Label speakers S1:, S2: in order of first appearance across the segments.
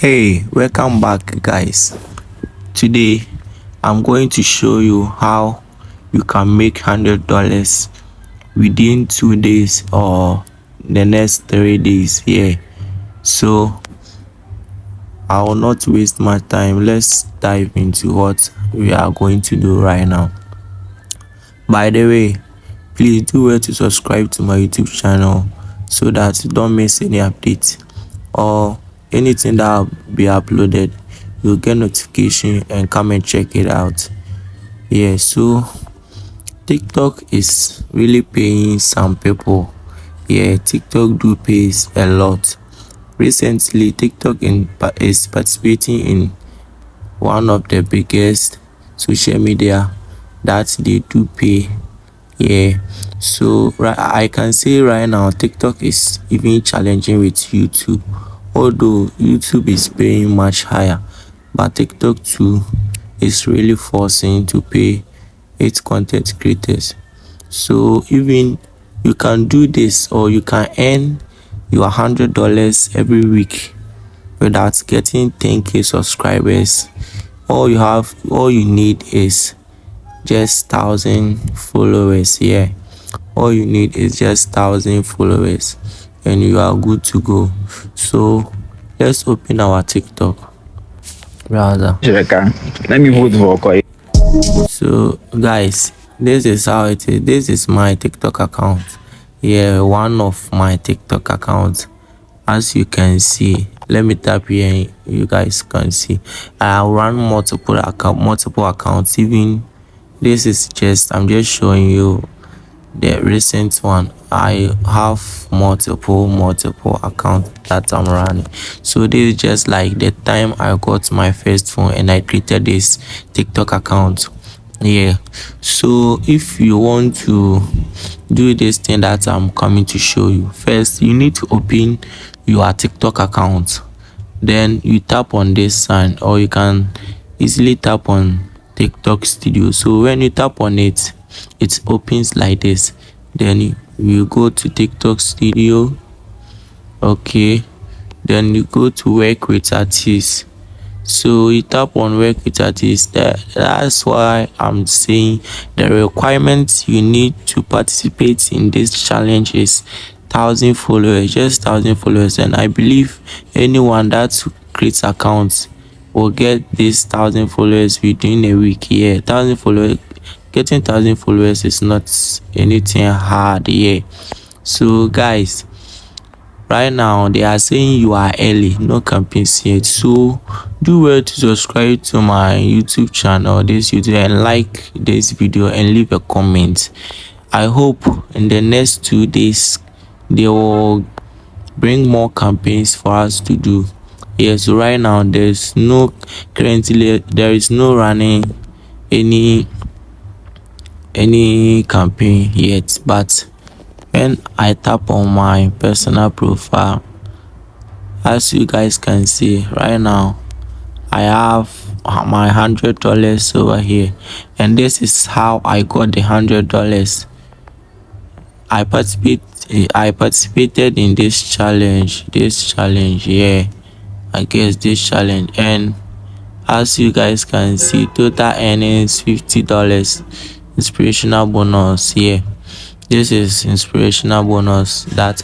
S1: Hey, welcome back, guys. Today I'm going to show you how you can make $100 within 2 days or the next 3 days. So I will not waste my time. Let's dive into what we are going to do right now. By the way, please do well to subscribe to my YouTube channel so that you don't miss any updates or anything that will be uploaded. You'll get notification and come and check it out. So TikTok is really paying some people. TikTok do pays a lot. Recently TikTok is participating in one of the biggest social media that they do pay. So I can say right now TikTok is even challenging with YouTube, although YouTube is paying much higher, but TikTok too is really forcing to pay its content creators. So even you can do this, or you can earn your $100 every week without getting 10k subscribers. All you need is just 1,000 followers. All you need is just 1,000 followers and you are good to go. So let's open our TikTok browser.
S2: Let me vote for Okoye.
S1: So guys, this is how it is. This is my TikTok account. One of my TikTok accounts. As you can see, let me tap here and you guys can see I run multiple accounts. Even this is I'm just showing you the recent one. I have multiple accounts that I'm running. So this is just like the time I got my first phone and I created this TikTok account. So if you want to do this thing that I'm coming to show you, first you need to open your TikTok account. Then you tap on this sign, or you can easily tap on TikTok Studio. So when you tap on it, it opens like this. Then you go to TikTok Studio. Then you go to work with artists. So you tap on work with artists. That's why I'm saying the requirements you need to participate in this challenge is 1,000 followers, just 1,000 followers. And I believe anyone that creates accounts will get this 1,000 followers within a week. 1,000 followers, getting 1,000 followers is not anything hard. So guys, right now they are saying you are early, no campaigns yet. So do well to subscribe to my YouTube channel, and like this video and leave a comment. I hope in the next 2 days they will bring more campaigns for us to do. So right now there is no running any campaign yet, but when I tap on my personal profile, as you guys can see right now, I have my $100 over here, and this is how I got the $100. I participated in this challenge. I guess this challenge, and as you guys can see, total earnings $50. Inspirational bonus. This is inspirational bonus that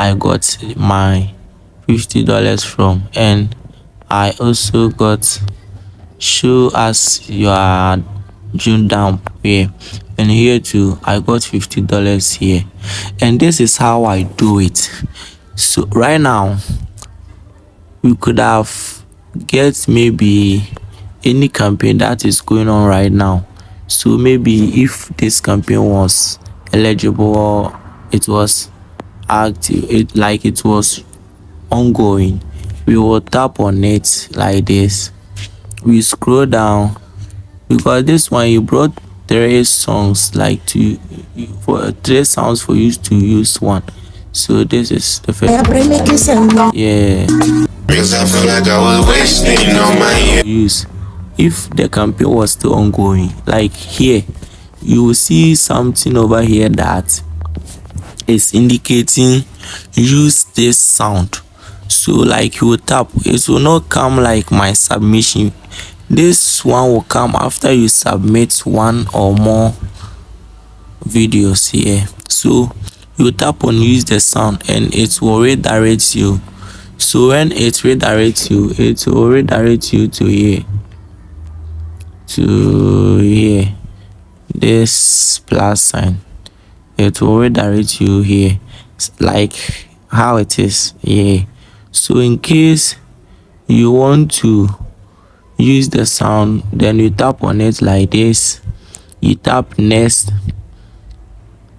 S1: I got my $50 from, and I also got show as your June dump here, and here too I got $50 here. And this is how I do it. So right now we could have get maybe any campaign that is going on right now. So maybe if this campaign was eligible or it was active, it was ongoing, we will tap on it like this. We scroll down, because this one you brought 3 songs, for 3 sounds for you to use one. So this is the first.
S3: Because I feel like I was wasting on my
S1: use. If the campaign was still ongoing, like here, you will see something over here that is indicating use this sound. So like you tap, it will not come like my submission. This one will come after you submit one or more videos here. So you tap on use the sound and it will redirect you. So when it redirects you, it will redirect you to here, this plus sign. It will redirect you here, like how it is here. So in case you want to use the sound, then you tap on it like this, you tap next.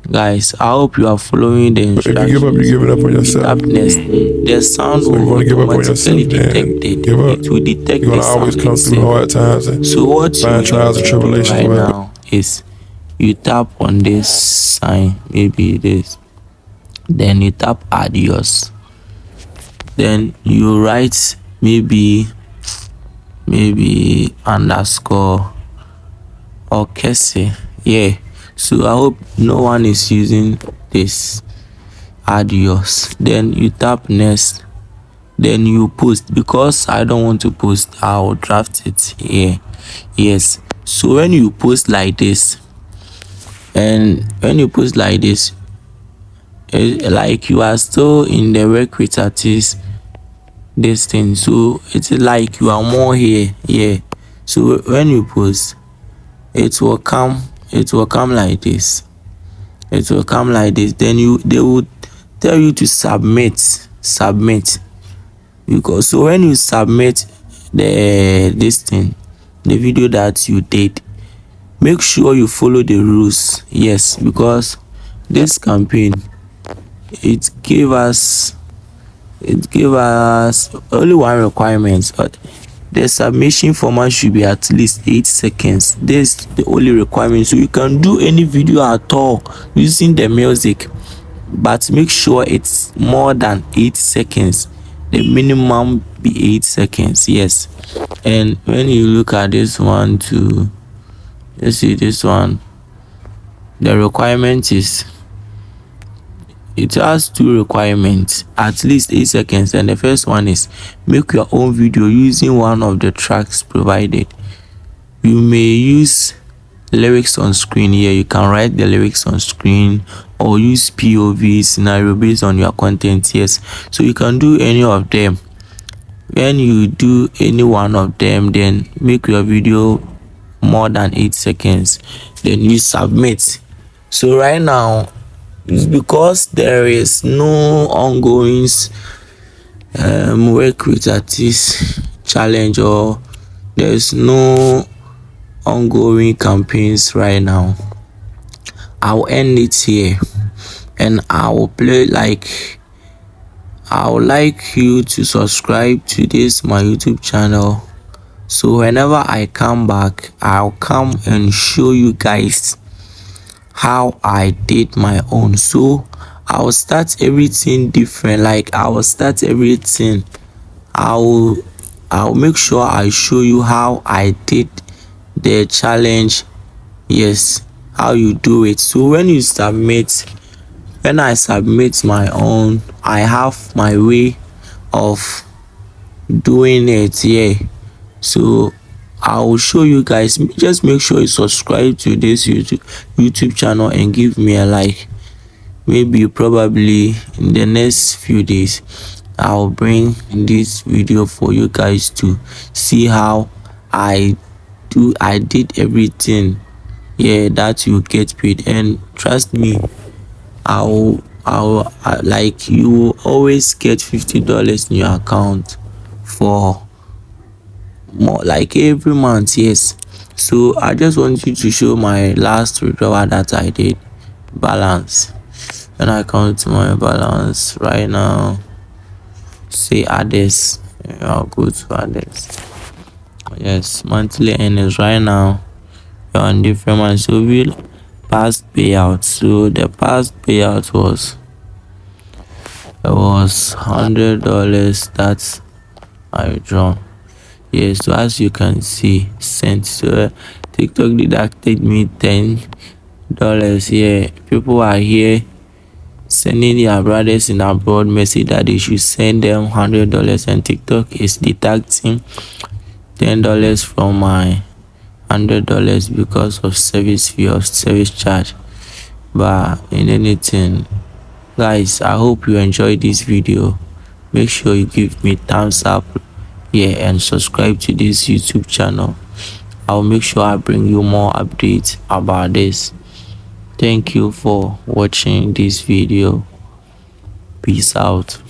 S1: Guys, I hope you are following the instructions.
S4: If you give up, you give it up on yourself.
S1: Tap next. The sound
S4: So you
S1: will
S4: want to give up on
S1: automatically
S4: yourself, then
S1: detect it.
S4: give up.
S1: It will detect
S4: You're
S1: the
S4: gonna always
S1: sound
S4: come through
S1: itself.
S4: hard times and
S1: So what you
S4: find
S1: need
S4: trials and
S1: to do
S4: tribulations.
S1: right
S4: But
S1: now is you tap on this sign, maybe this, then you tap adios, then you write maybe underscore or kese. Yeah, so I hope no one is using this adios. Then you tap next, then you post. Because I don't want to post, I'll draft it here. Yes, so when you post like this, and when you post like this, like you are still in the work with artist this thing, so it's like you are more here. Yeah, so when you post, it will come like this. It will come like this. Then they will tell you to submit. Because so when you submit this thing, the video that you did, make sure you follow the rules. Yes, because this campaign, it gave us only one requirement, but the submission format should be at least 8 seconds. This is the only requirement. So you can do any video at all using the music, but make sure it's more than 8 seconds. The minimum be 8 seconds. Yes. And when you look at this one too, you see this one, the requirement is, it has 2 requirements, at least 8 seconds. And the first one is make your own video using one of the tracks provided. You may use lyrics on screen. Here you can write the lyrics on screen, or use POV scenario based on your content. Yes, so you can do any of them. When you do any one of them, then make your video more than 8 seconds, then you submit. So right now, it's because there is no ongoing work with artists challenge, or there's no ongoing campaigns right now. I'll end it here, and I will play, like, I would like you to subscribe to this my YouTube channel, so whenever I come back, I'll come and show you guys how I did my own. So I'll start everything different. Like I'll make sure I show you how I did the challenge. Yes, how you do it. So when I submit my own, I have my way of doing it. Yeah, so I will show you guys. Just make sure you subscribe to this YouTube channel and give me a like. Maybe probably in the next few days, I'll bring this video for you guys to see how I did everything. Yeah, that you get paid. And trust me, like, you will always get $50 in your account for more, like every month. Yes, so I just want you to show my last withdrawal that I did. Balance. When I come to my balance right now, say others, I'll go to others. Yes, monthly earnings right now, you're on different months. So we'll past payout. So the past payout was $100 that I withdraw. Yes, so as you can see, sent. So TikTok deducted me $10. Yeah, people are here sending their brothers in abroad message that they should send them $100, and TikTok is deducting $10 from my $100 because of service fee or service charge. But in anything, guys, I hope you enjoyed this video. Make sure you give me thumbs up here and subscribe to this YouTube channel. I'll make sure I bring you more updates about this. Thank you for watching this video. Peace out.